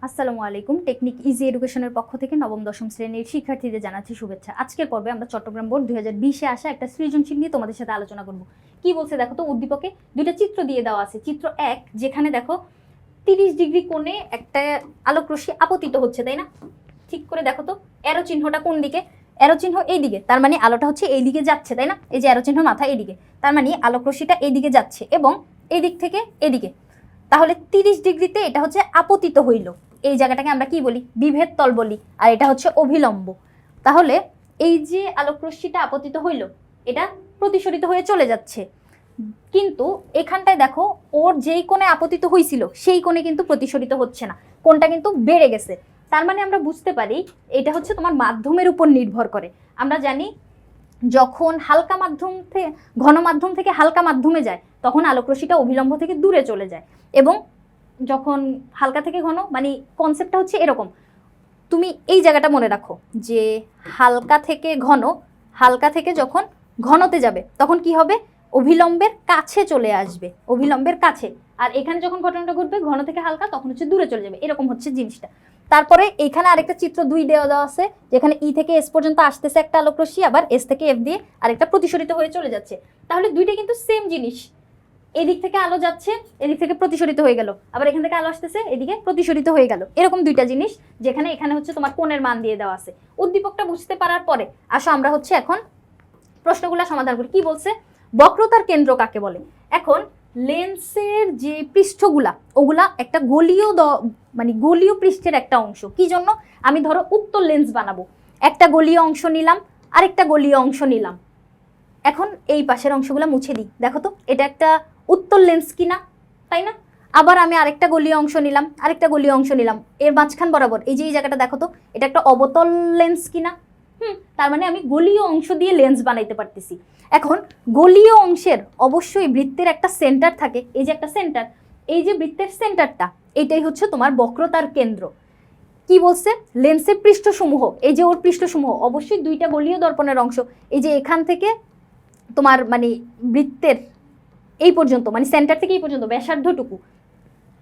আসসালামু আলাইকুম। Technique easy এডুকেশনের পক্ষ থেকে নবম দশম শ্রেণীর শিক্ষার্থীদের জানাচ্ছি শুভেচ্ছা। আজকের পর্বে আমরা চট্টগ্রাম বোর্ড 2020-এ আসা একটা সৃজনশীল নিয়ে তোমাদের সাথে আলোচনা করব। কি বলছে দেখো তো, উদ্দীপকে দুইটা চিত্র দিয়ে দেওয়া আছে। চিত্র 1 যেখানে দেখো 30 ডিগ্রি কোণে একটা আলোক রশ্মি আপতিত হচ্ছে, তাই না? ঠিক করে দেখো তো অ্যারো চিহ্নটা কোন দিকে? অ্যারো চিহ্ন এই দিকে, তার মানে আলোটা হচ্ছে এই দিকে যাচ্ছে, তাই না? এই যে অ্যারো চিহ্ন মাথা এইদিকে, তার মানে আলোক রশ্মিটা এই দিকে যাচ্ছে এবং এই দিক থেকে এদিকে। তাহলে 30 ডিগ্রিতে এটা হচ্ছে আপতিত হইল। এই জায়গাটাকে আমরা কি বলি? বিভেদ তল বলি। আর এটা হচ্ছে অভিলম্ব। তাহলে এই যে আলোক রশ্মিটা আপতিত হইল, এটা প্রতিসরিত হয়ে চলে যাচ্ছে, কিন্তু এখানটায় দেখো ওর যেই কোণে আপতিত হয়েছিল সেই কোণে কিন্তু প্রতিসরিত হচ্ছে না, কোণটা কিন্তু বেড়ে গেছে। তার মানে আমরা বুঝতে পারি এটা হচ্ছে তোমার মাধ্যমের উপর নির্ভর করে। আমরা জানি যখন হালকা মাধ্যম থেকে ঘন মাধ্যম থেকে হালকা মাধ্যমে যায় তখন আলোক রশ্মিটা অভিলম্ব থেকে দূরে চলে যায়, এবং যখন হালকা থেকে ঘন, মানে কনসেপ্টটা হচ্ছে এরকম। তুমি এই জায়গাটা মনে রাখো যে হালকা থেকে ঘন, হালকা থেকে যখন ঘনতে যাবে তখন কি হবে? অভিলম্বের কাছে চলে আসবে, অভিলম্বের কাছে। আর এখানে যখন ঘটনাটা ঘটবে ঘন থেকে হালকা, তখন হচ্ছে দূরে চলে যাবে। এরকম হচ্ছে জিনিসটা। তারপরে এখানে আরেকটা চিত্র 2 দেওয়া আছে, যেখানে ই থেকে এস পর্যন্ত আসতেছে একটা আলোক রশ্মি, আবার এস থেকে এফ দিয়ে আরেকটা প্রতিসরিত হয়ে চলে যাচ্ছে। তাহলে দুইটা কিন্তু সেম জিনিস। এদিক থেকে আলো যাচ্ছে, এদিক থেকে প্রতিসরিত হয়ে গেল, আবার এখান থেকে আলো আসতেছে, এদিকে প্রতিসরিত হয়ে গেল। এরকম দুইটা জিনিস, যেখানে এখানে হচ্ছে তোমার কোণের মান দিয়ে দেওয়া আছে। উদ্দীপকটা বুঝতে পারার পরে আসো আমরা হচ্ছে এখন প্রশ্নগুলো সমাধান করি। কি বলছে? বক্রতার কেন্দ্র কাকে বলে? এখন লেন্সের যে পৃষ্ঠগুলা, ওগুলা একটা গলীয় মানে গলীয় পৃষ্ঠের একটা অংশ। কি জন্য? আমি ধরো উত্তল লেন্স বানাবো, একটা গলীয় অংশ নিলাম, আরেকটা গলীয় অংশ নিলাম। এখন এই পাশের অংশগুলো মুছে দিই। দেখো তো এটা একটা উত্তল লেন্স কিনা, তাই না? আবার আমি আরেকটা গলীয় অংশ নিলাম, আরেকটা গলীয় অংশ নিলাম, এর মাঝখান বরাবর এই যে এই জায়গাটা দেখো তো, এটা একটা অবতল লেন্স কিনা? তার মানে আমি গলীয় অংশ দিয়ে লেন্স বানাইতে পারতেছি। এখন গলীয় অংশের অবশ্যই বৃত্তের একটা সেন্টার থাকে, এই যে একটা সেন্টার, এই যে বৃত্তের সেন্টারটা, এইটাই হচ্ছে তোমার বক্রতার কেন্দ্র। কি বলছে? লেন্সের পৃষ্ঠসমূহ, এই যে ওর পৃষ্ঠসমূহ অবশ্যই দুইটা গলীয় দর্পণের অংশ। এই যে এখান থেকে তোমার মানে বৃত্তের এই পর্যন্ত, মানে সেন্টার থেকে এই পর্যন্ত ব্যাসার্ধটুকু,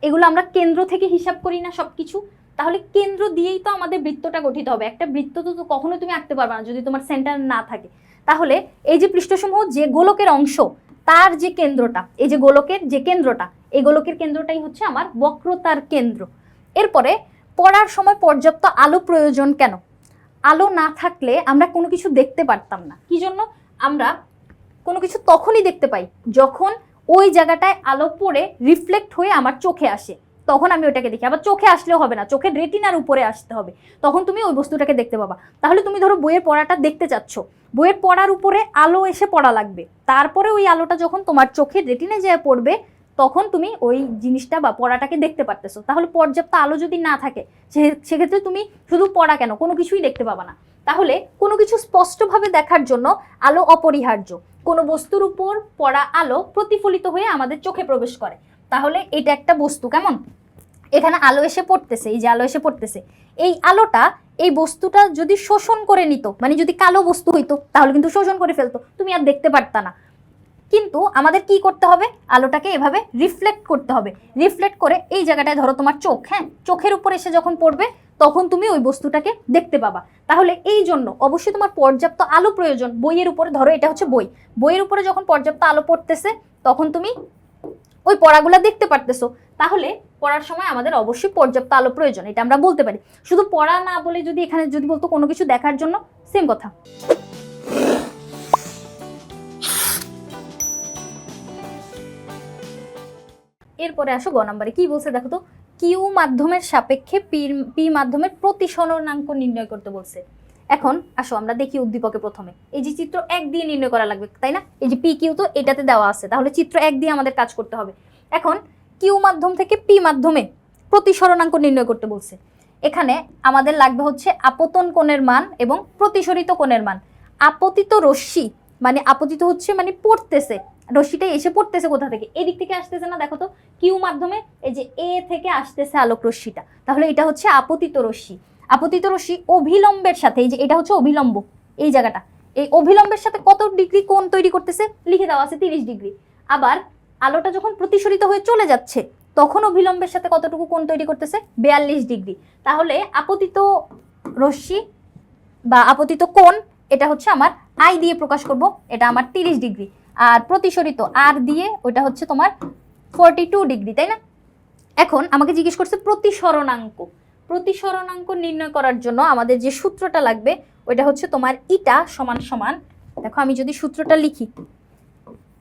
এগুলো আমরা কেন্দ্র থেকে হিসাব করি না সব কিছু? তাহলে কেন্দ্র দিয়েই তো আমাদের বৃত্তটা গঠিত হবে। একটা বৃত্ত তো কখনো তুমি আঁকতে পারবে না যদি তোমার সেন্টার না থাকে। তাহলে এই যে পৃষ্ঠসমূহ, যে গোলকের অংশ, তার যে কেন্দ্রটা, এই যে গোলকের যে কেন্দ্রটা, এই গোলকের কেন্দ্রটাই হচ্ছে আমার বক্রতার কেন্দ্র। এরপরে পড়ার সময় পর্যাপ্ত আলো প্রয়োজন কেন? আলো না থাকলে আমরা কোনো কিছু দেখতে পারতাম না। কি জন্য? আমরা কোনো কিছু তখনই দেখতে পাই যখন ওই জায়গাটায় আলো পড়ে রিফ্লেক্ট হয়ে আমার চোখে আসে, তখন আমি ওটাকে দেখি। আবার চোখে আসলেও হবে না, চোখের রেটিনার উপরে আসতে হবে, তখন তুমি ওই বস্তুটাকে দেখতে পাবা। তাহলে তুমি ধরো বইয়ের পড়াটা দেখতে চাচ্ছ, বইয়ের পড়ার উপরে আলো এসে পড়া লাগবে, তারপরে ওই আলোটা যখন তোমার চোখের রেটিনায় যায় পড়বে, তখন তুমি ওই জিনিসটা বা পড়াটাকে দেখতে পারতেছো। তাহলে পর্যাপ্ত আলো যদি না থাকে সেক্ষেত্রে তুমি শুধু পড়া কেন, কোনো কিছুই দেখতে পাবা না। তাহলে কোনো কিছু স্পষ্টভাবে দেখার জন্য আলো অপরিহার্য। কোনো বস্তুর উপর পড়া আলো প্রতিফলিত হয়ে আমাদের চোখে প্রবেশ করে। তাহলে এটা একটা বস্তু, কেমন? এখানে আলো এসে পড়তেছে, এই যে আলো এসে পড়তেছে, এই আলোটা এই বস্তুটা যদি শোষণ করে নিত, মানে যদি কালো বস্তু হইতো তাহলে কিন্তু শোষণ করে ফেলতো, তুমি আর দেখতে পারতা না। কিন্তু আমাদের কি করতে হবে? আলোটাকে এভাবে রিফ্লেক্ট করতে হবে। রিফ্লেক্ট করে এই জায়গাটায় ধরো তোমার চোখ, হ্যাঁ, চোখের উপর এসে যখন পড়বে তখন তুমি ওই বস্তুটাকে দেখতে পাবা। তাহলে এই জন্য অবশ্যই তোমার পর্যাপ্ত আলো প্রয়োজন। বইয়ের উপরে ধরো এটা হচ্ছে বই, বইয়ের উপরে যখন পর্যাপ্ত আলো পড়তেছে তখন তুমি ওই পড়াগুলা দেখতে পারতেছো। তাহলে পড়ার সময় আমাদের অবশ্যই পর্যাপ্ত আলো প্রয়োজন, এটা আমরা বলতে পারি। শুধু পড়া না বলে যদি এখানে যদি বলতো কোনো কিছু দেখার জন্য, সেম কথা। এরপরে আসো গ নম্বরে। কি বলছে দেখো তো, কিউ মাধ্যমের সাপেক্ষে পি মাধ্যমের প্রতিসরণাঙ্ক নির্ণয় করতে বলছে। এখন আসো আমরা দেখি উদ্দীপকে প্রথমে এই যে চিত্র 1 দিয়ে নির্ণয় করা লাগবে, তাই না? এই যে পি কিউ তো এটাতে দেওয়া আছে, তাহলে চিত্র 1 দিয়ে আমাদের কাজ করতে হবে। এখন কিউ মাধ্যম থেকে পি মাধ্যমে প্রতিসরণাঙ্ক নির্ণয় করতে বলছে। এখানে আমাদের লাগবে হচ্ছে আপতন কোণের মান এবং প্রতিসরিত কোণের মান। আপতিত রশ্মি মানে আপতিত হচ্ছে মানে পড়তেছে, রশ্মিটা এসে পড়তেছে কোথা থেকে? এদিক থেকে আসতেছে না, দেখো তো কিউ মাধ্যমে এই যে এ থেকে আসতেছে আলোক রশ্মিটা, তাহলে এটা হচ্ছে আপতিত রশ্মি। আপতিত রশ্মি অভিলম্বের সাথে, এই যে এটা হচ্ছে অভিলম্ব, এই জায়গাটা, এই অভিলম্বের সাথে কত ডিগ্রি কোণ তৈরি করতেছে? লিখে দেওয়া আছে 30 ডিগ্রি। আবার আলোটা যখন প্রতিসরিত হয়ে চলে যাচ্ছে তখন অভিলম্বের সাথে কতটুকু কোণ তৈরি করতেছে? 42 ডিগ্রি। তাহলে আপতিত রশ্মি বা আপতিত কোণ এটা হচ্ছে আমার আই দিয়ে প্রকাশ করব, এটা আমার 30 ডিগ্রি। আর প্রতিসরিত আর দিয়ে ওটা হচ্ছে তোমার 42 ডিগ্রি, তাই না? এখন আমাকে জিজ্ঞেস করছে প্রতিসরণাঙ্ক। প্রতিসরণাঙ্ক নির্ণয় করার জন্য আমাদের যে সূত্রটা লাগবে ওইটা হচ্ছে তোমার ইটা সমান সমান, দেখো আমি যদি সূত্রটা লিখি,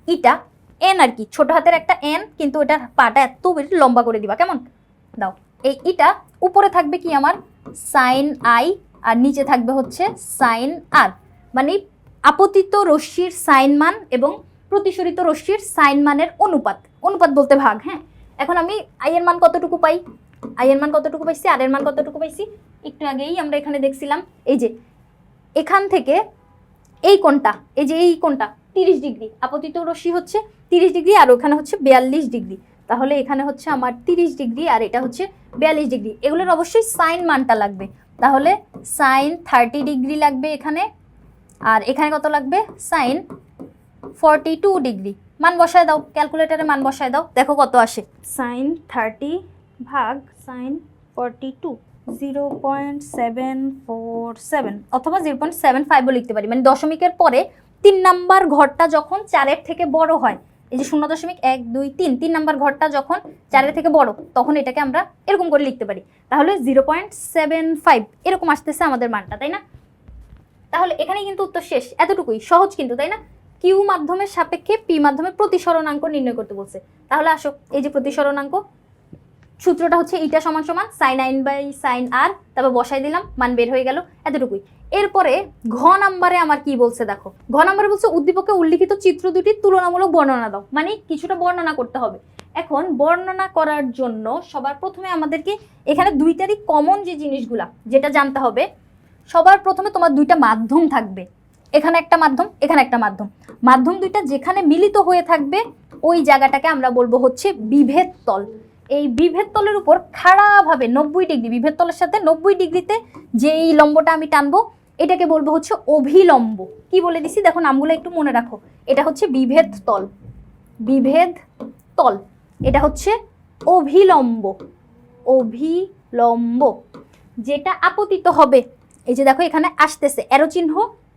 ইটা এন আর কি, ছোট হাতের একটা এন, কিন্তু ওটার পাটা এত বেশি লম্বা করে দিবা, কেমন? দাও। এই ইটা উপরে থাকবে কি আমার সাইন আই, আর নিচে থাকবে হচ্ছে সাইন আর, মানে আপতিত রশ্মির সাইন মান এবং প্রতিসরিত রশ্মির সাইন মানের অনুপাত। অনুপাত বলতে ভাগ। হ্যাঁ, এখন আমি আই এর মান কতটুকু পাই? আই এর মান কতটুকু পাইছি, আর এর মান কতটুকু পাইছি? একটু আগেই আমরা এখানে দেখছিলাম, এই যে এখান থেকে এই কোণটা, এই যে এই কোণটা 30 ডিগ্রি, আপতিত রশ্মি হচ্ছে 30 ডিগ্রি, আর ওখানে হচ্ছে 42 ডিগ্রি। তাহলে এখানে হচ্ছে আমার 30 ডিগ্রি আর এটা হচ্ছে 42 ডিগ্রি। এগুলোর অবশ্যই সাইন মানটা লাগবে, তাহলে সাইন 30 ডিগ্রি লাগবে এখানে, আর এখানে কত লাগবে? Sine 42 degree. মান বসায় দাও, ক্যালকুলেটারে মান বসায় দাও, দেখো কত আসে। সাইন 30 ভাগ সাইন 42, 0.747 অথবা 0.75ও লিখতে পারি, মানে দশমিকের পরে 3 নাম্বার ঘরটা যখন 4-এর থেকে বড় হয়, এই যে 0.1 2 3 3 নাম্বার ঘরটা যখন 4-এর থেকে বড়, তখন এটাকে আমরা এরকম করে লিখতে পারি। তাহলে 0.75 এরকম আসতেছে আমাদের মানটা, তাই না? তাহলে এখানে কিন্তু উত্তর শেষ, এতটুকুই সহজ কিন্তু, তাই না? কিউ মাধ্যমের সাপেক্ষে পি মাধ্যমে প্রতিসরণাঙ্ক নির্ণয় করতে বলছে। তাহলে আসো, এই যে প্রতিসরণাঙ্ক সূত্রটা হচ্ছে ইটা সমান সমান সাইন আইন বাই সাইন আর, তারপর বসাই দিলাম, মান বের হয়ে গেল, এতটুকুই। এরপরে ঘ নাম্বারে আমার কি বলছে দেখো, ঘ নাম্বারে বলছে উদ্দীপকে উল্লিখিত চিত্র দুটির তুলনামূলক বর্ণনা দাও, মানে কিছুটা বর্ণনা করতে হবে। এখন বর্ণনা করার জন্য সবার প্রথমে আমাদেরকে এখানে দুইটারই কমন যে জিনিসগুলা যেটা জানতে হবে, সবার প্রথমে তোমার দুইটা মাধ্যম থাকবে, এখানে একটা মাধ্যম, এখানে একটা মাধ্যম। মাধ্যম দুইটা যেখানে মিলিত হয়ে থাকবে ওই জায়গাটাকে আমরা বলবো হচ্ছে বিভেদ তল। এই বিভেদ তলের উপর খাড়াভাবে 90 ডিগ্রি, বিভেদ তলের সাথে 90 ডিগ্রিতে যে এই লম্বটা আমি টানবো এটাকে বলবো হচ্ছে অভিলম্ব। কি বলে দিছি দেখো, নামগুলো একটু মনে রাখো। এটা হচ্ছে বিভেদ তল, বিভেদ তল, এটা হচ্ছে অভিলম্ব, অভিলম্ব। যেটা আপতিত হবে, এই যে দেখো এখানে আসতেছে অ্যারো চিহ্ন,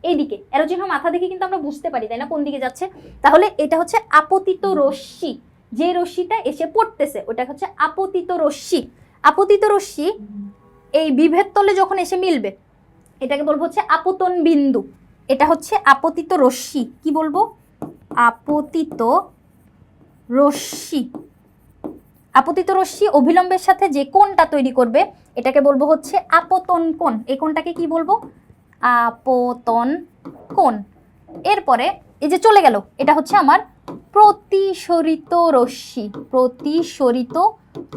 এইদিকে অ্যারো চিহ্ন মাথা দেখে কিন্তু আমরা বুঝতে পারি, তাই না, কোন দিকে যাচ্ছে। তাহলে এটা হচ্ছে আপতিত রশ্মি, যে রশ্মিটা এসে পড়তেছে ওটা হচ্ছে আপতিত রশ্মি। আপতিত রশ্মি এই বিভেদ তলে যখন এসে মিলবে এটাকে বলবো হচ্ছে আপতন বিন্দু। এটা হচ্ছে আপতিত রশ্মি, কি বলবো? আপতিত রশ্মি। আপতিত রশ্মি অভিলম্বের সাথে যে কোণটা তৈরি করবে এটাকে বলবো হচ্ছে আপতন কোণ। এই কোণটাকে কি বলবো? আপতন কোণ। এরপরে এই যে চলে গেল, এটা হচ্ছে আমার প্রতিসরিত রশ্মি, প্রতিসরিত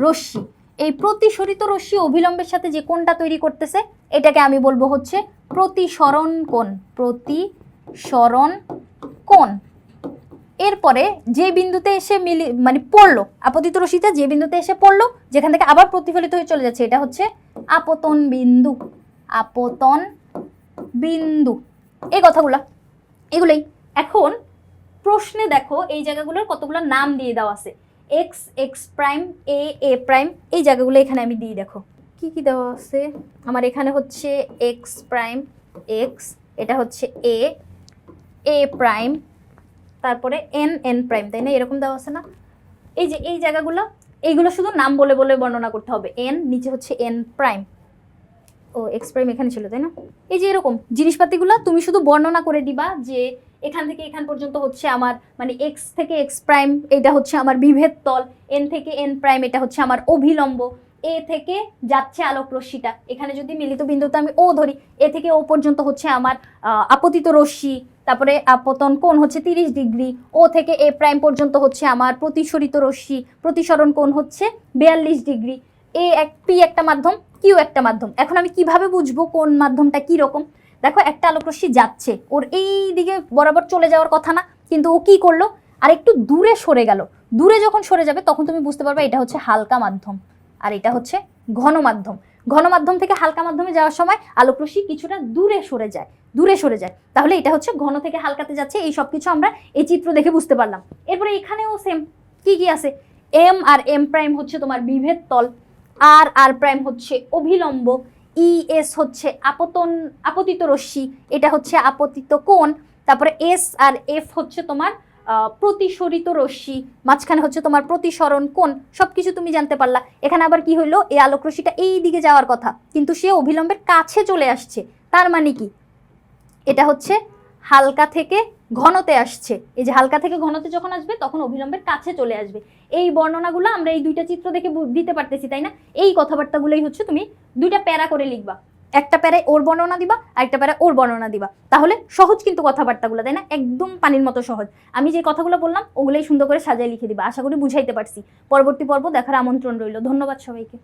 রশ্মি। এই প্রতিসরিত রশ্মি অভিলম্বের সাথে যে কোণটা তৈরি করতেছে এটাকে আমি বলবো হচ্ছে প্রতিসরণ কোণ, প্রতিসরণ কোণ। এরপরে যে বিন্দুতে এসে মানে পড়লো, আপতিত রশ্মিটা যে বিন্দুতে এসে পড়লো যেখান থেকে আবার প্রতিফলিত হয়ে চলে যাচ্ছে এটা হচ্ছে আপতন বিন্দু, আপতন বিন্দু। এই কথাগুলো এগুলোই। এখন প্রশ্নে দেখো এই জায়গাগুলোর কতগুলো নাম দিয়ে দেওয়া আছে, এক্স, এক্স প্রাইম, এ প্রাইম, এই জায়গাগুলো এখানে আমি দিই। দেখো কি কি দেওয়া আছে আমার এখানে হচ্ছে এক্স প্রাইম, এক্স, এটা হচ্ছে এ প্রাইম, তারপরে এন প্রাইম, তাই না, এরকম দেওয়া আছে না? এই যে এই জায়গাগুলো, এইগুলো শুধু নাম বলে বলে বর্ণনা করতে হবে। এন, নিচে হচ্ছে এন প্রাইম, ও এক্স প্রাইম এখানে ছিল, তাই না? এই যে এরকম জিনিসপাতিগুলো তুমি শুধু বর্ণনা করে দিবা যে এখান থেকে এখান পর্যন্ত হচ্ছে আমার মানে এক্স থেকে এক্স প্রাইম এটা হচ্ছে আমার বিভেদ তল, এন থেকে এন প্রাইম এটা হচ্ছে আমার অভিলম্ব, এ থেকে যাচ্ছে আলোক রশ্মিটা, এখানে যদি মিলিত বিন্দুতে আমি ও ধরি, এ থেকে ও পর্যন্ত হচ্ছে আমার আপতিত রশ্মি, তারপরে আপতন কোণ হচ্ছে 30 ডিগ্রি, ও থেকে এ প্রাইম পর্যন্ত হচ্ছে আমার প্রতিসরিত রশ্মি, প্রতিসরণ কোণ হচ্ছে 42 ডিগ্রি। পি একটা মাধ্যম, কিউ একটা মাধ্যম। এখন আমি কিভাবে বুঝবো কোন মাধ্যমটা কি রকম? দেখো একটা আলোক রশ্মি যাচ্ছে, ওর এই দিকে বরাবর চলে যাওয়ার কথা না, কিন্তু ও কি করলো আর একটু দূরে সরে গেল। দূরে যখন সরে যাবে তখন তুমি বুঝতে পারবে এটা হচ্ছে হালকা মাধ্যম আর এটা হচ্ছে ঘন মাধ্যম। ঘন মাধ্যম থেকে হালকা মাধ্যমে যাওয়ার সময় আলোক রশ্মি কিছুটা দূরে সরে যায়, দূরে সরে যায়। তাহলে এটা হচ্ছে ঘন থেকে হালকাতে যাচ্ছে। এই সব কিছু আমরা এই চিত্র দেখে বুঝতে পারলাম। এরপরে এখানেও সেম, কি কি আছে? এম আর এম প্রাইম হচ্ছে তোমার বিভেদ তল, আর আর প্রাইম হচ্ছে অভিলম্ব, ই এস হচ্ছে আপতিত রশ্মি, এটা হচ্ছে আপতিত কোণ, তারপরে এস আর এফ হচ্ছে তোমার প্রতিসরিত রশ্মি, মাঝখানে হচ্ছে তোমার প্রতিসরণ কোণ। সবকিছু তুমি জানতে পারলা। এখানে আবার কি হইলো, এই আলোক রশ্মিটা এই দিকে যাওয়ার কথা কিন্তু সে অভিলম্বের কাছে চলে আসছে, তার মানে কি এটা হচ্ছে হালকা থেকে ঘনতে আসছে। এই যে হালকা থেকে ঘনতে যখন আসবে তখন অভিলম্বের কাছে চলে আসবে। এই বর্ণনাগুলো আমরা এই দুইটা চিত্র দেখে দিতে পারতেছি, তাই না? এই কথাবার্তাগুলোই হচ্ছে তুমি দুইটা প্যারা করে লিখবা, একটা প্যারায় ওর বর্ণনা দিবা আর একটা প্যারায় ওর বর্ণনা দিবা, তাহলে সহজ কিন্তু কথাবার্তাগুলো, তাই না? একদম পানির মতো সহজ। আমি যে কথাগুলো বললাম ওগুলোই সুন্দর করে সাজিয়ে লিখে দিবা। আশা করি বুঝাইতে পারছি। পরবর্তী পর্ব দেখার আমন্ত্রণ রইল। ধন্যবাদ সবাইকে।